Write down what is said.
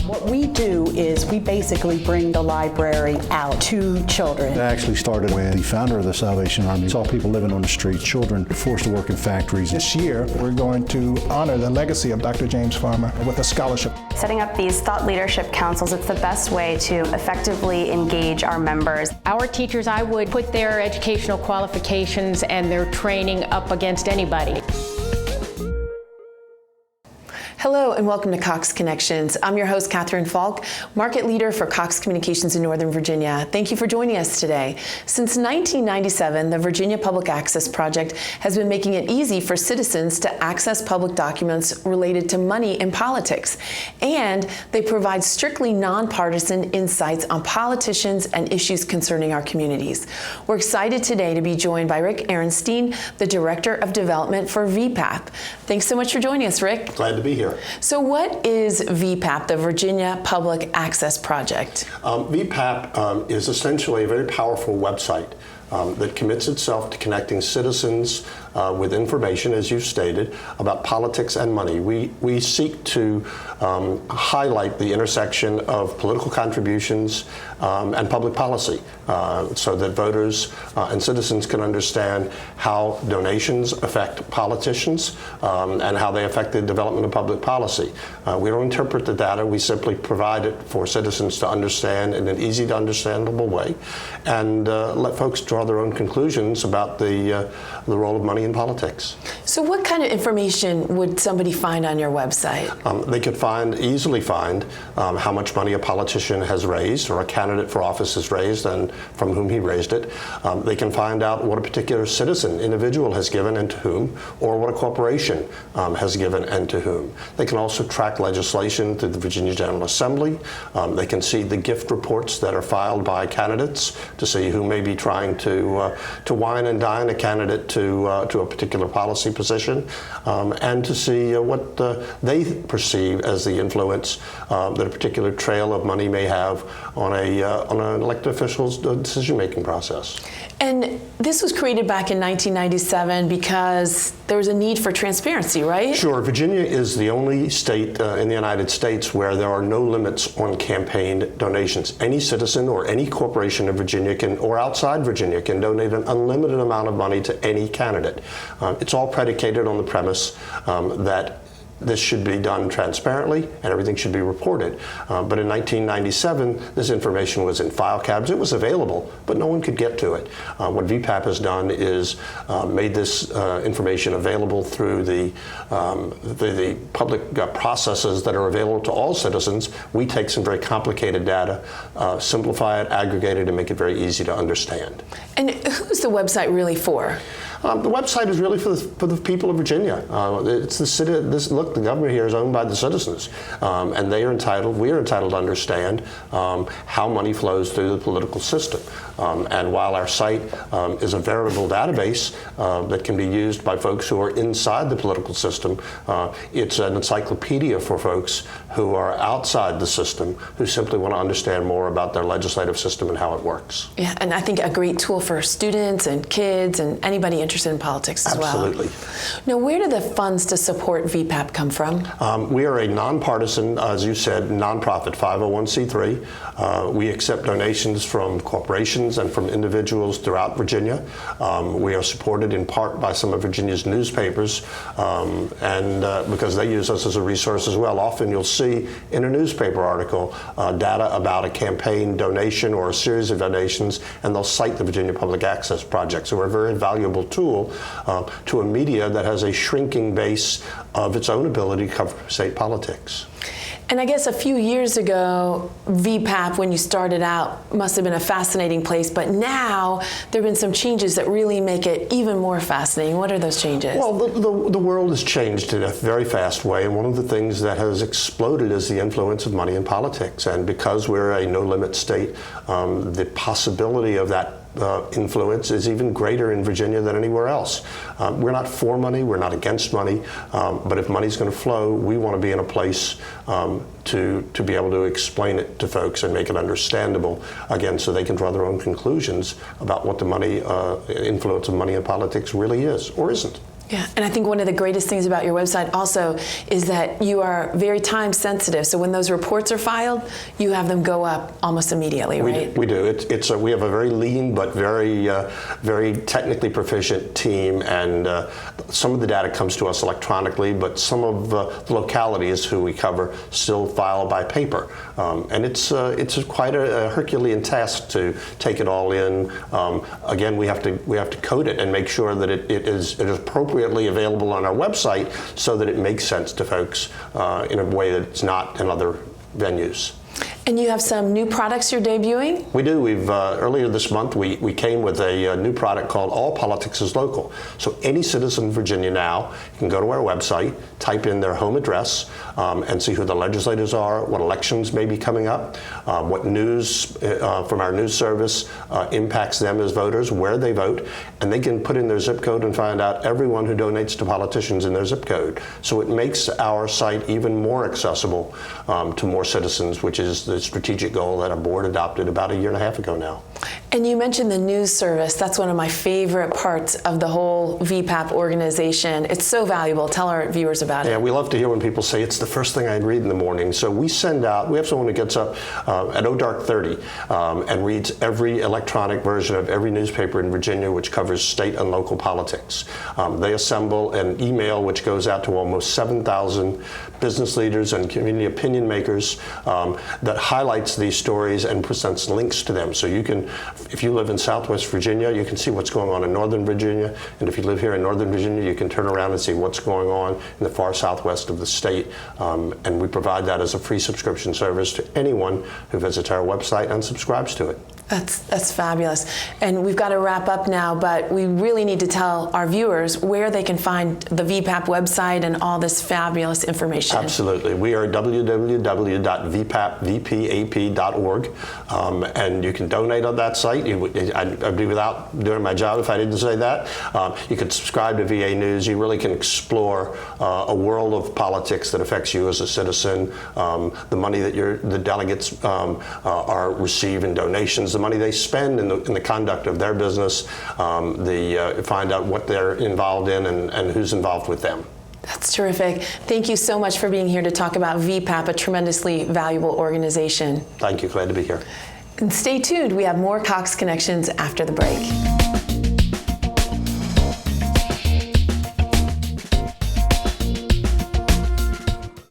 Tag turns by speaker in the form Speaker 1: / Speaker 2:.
Speaker 1: What we do is we basically bring the library out to children.
Speaker 2: It actually started when the founder of the Salvation Army saw people living on the street, children forced to work in factories.
Speaker 3: This year, we're going to honor the legacy of Dr. James Farmer with a scholarship.
Speaker 4: Setting up these thought leadership councils, it's the best way to effectively engage our members.
Speaker 5: Our teachers, I would put their educational qualifications and their training up against anybody.
Speaker 6: Hello and welcome to Cox Connections. I'm your host, Catherine Falk, market leader for Cox Communications in Northern Virginia. Thank you for joining us today. Since 1997, the Virginia Public Access Project has been making it easy for citizens to access public documents related to money and politics. And they provide strictly nonpartisan insights on politicians and issues concerning our communities. We're excited today to be joined by Rick Ehrenstein, the Director of Development for VPAP. Thanks so much for joining us, Rick.
Speaker 7: Glad to be here.
Speaker 6: So what is VPAP, the Virginia Public Access Project?
Speaker 7: VPAP is essentially a very powerful website that commits itself to connecting citizens with information, as you've stated, about politics and money. We seek to highlight the intersection of political contributions and public policy so that voters and citizens can understand how donations affect politicians and how they affect the development of public policy. We don't interpret the data, we simply provide it for citizens to understand in an easy to understandable way and let folks draw their own conclusions about the role of money in politics.
Speaker 6: So what kind of information would somebody find on your website?
Speaker 7: They could easily find how much money a politician has raised or a candidate for office has raised and from whom he raised it. They can find out what a particular citizen, individual has given and to whom, or what a corporation has given and to whom. They can also track legislation through the Virginia General Assembly. They can see the gift reports that are filed by candidates to see who may be trying to wine and dine a candidate to a particular policy position, and to see what they perceive as the influence that a particular trail of money may have on an elected official's decision-making process.
Speaker 6: And this was created back in 1997 because there was a need for transparency, right?
Speaker 7: Sure. Virginia is the only state in the United States where there are no limits on campaign donations. Any citizen or any corporation in Virginia or outside Virginia can donate an unlimited amount of money to any candidate. It's all predicated on the premise that this should be done transparently and everything should be reported. But in 1997, this information was in file cabinets. It was available, but no one could get to it. What VPAP has done is made this information available through the public processes that are available to all citizens. We take some very complicated data, simplify it, aggregate it, and make it very easy to understand.
Speaker 6: And who's the website really for?
Speaker 7: The website is really for the people of Virginia. It's the city. Look, the government here is owned by the citizens, and we are entitled to understand how money flows through the political system. And while our site is a veritable database that can be used by folks who are inside the political system, it's an encyclopedia for folks who are outside the system who simply want to understand more about their legislative system and how it works.
Speaker 6: Yeah, and I think a great tool for students and kids and anybody interested in politics as well.
Speaker 7: Absolutely.
Speaker 6: Now, where do the funds to support VPAP come from?
Speaker 7: We are a nonpartisan, as you said, nonprofit 501c3. We accept donations from corporations and from individuals throughout Virginia. We are supported in part by some of Virginia's newspapers, and because they use us as a resource as well. Often you'll see in a newspaper article data about a campaign donation or a series of donations, and they'll cite the Virginia Public Access Project. So we're a very valuable tool to a media that has a shrinking base of its own ability to cover state politics.
Speaker 6: And I guess a few years ago, VPAP, when you started out, must have been a fascinating place, but now there have been some changes that really make it even more fascinating. What are those changes?
Speaker 7: Well, the world has changed in a very fast way, and one of the things that has exploded is the influence of money in politics. And because we're a no-limit state, the possibility of that influence is even greater in Virginia than anywhere else. We're not for money, we're not against money, but if money's going to flow, we want to be in a place to be able to explain it to folks and make it understandable, again, so they can draw their own conclusions about what the money influence of money in politics really is or isn't.
Speaker 6: Yeah, and I think one of the greatest things about your website also is that you are very time sensitive. So when those reports are filed, you have them go up almost immediately, right?
Speaker 7: We do. We have a very lean but very technically proficient team, and some of the data comes to us electronically, but some of the localities who we cover still file by paper, and it's quite a Herculean task to take it all in. Again, we have to code it and make sure that it is appropriately available on our website so that it makes sense to folks in a way that it's not in other venues.
Speaker 6: And you have some new products you're debuting?
Speaker 7: We do. We've earlier this month we came with a new product called All Politics is Local. So any citizen in Virginia now can go to our website, type in their home address, and see who the legislators are, what elections may be coming up, what news from our news service impacts them as voters, where they vote, and they can put in their zip code and find out everyone who donates to politicians in their zip code. So it makes our site even more accessible to more citizens, which is the strategic goal that our board adopted about 1.5 years ago now.
Speaker 6: And you mentioned the news service. That's one of my favorite parts of the whole VPAP organization. It's so valuable. Tell our viewers about it.
Speaker 7: Yeah, we love to hear when people say it's the first thing I'd read in the morning. So we have someone who gets up at dark 30 and reads every electronic version of every newspaper in Virginia, which covers state and local politics. They assemble an email which goes out to almost 7,000 business leaders and community opinion makers that highlights these stories and presents links to them. So you can, if you live in Southwest Virginia, you can see what's going on in Northern Virginia, and if you live here in Northern Virginia, you can turn around and see what's going on in the far southwest of the state, and we provide that as a free subscription service to anyone who visits our website and subscribes to it.
Speaker 6: That's fabulous. And we've got to wrap up now, but we really need to tell our viewers where they can find the VPAP website and all this fabulous information.
Speaker 7: Absolutely. We are www.vpap.org, and you can donate on that site. I'd be without doing my job if I didn't say that. You can subscribe to VA News. You really can explore a world of politics that affects you as a citizen, the money that the delegates are receive in donations, the money they spend in the conduct of their business, find out what they're involved in and who's involved with them.
Speaker 6: That's terrific. Thank you so much for being here to talk about VPAP, a tremendously valuable organization.
Speaker 7: Thank you. Glad to be here.
Speaker 6: And stay tuned. We have more Cox Connections after the break.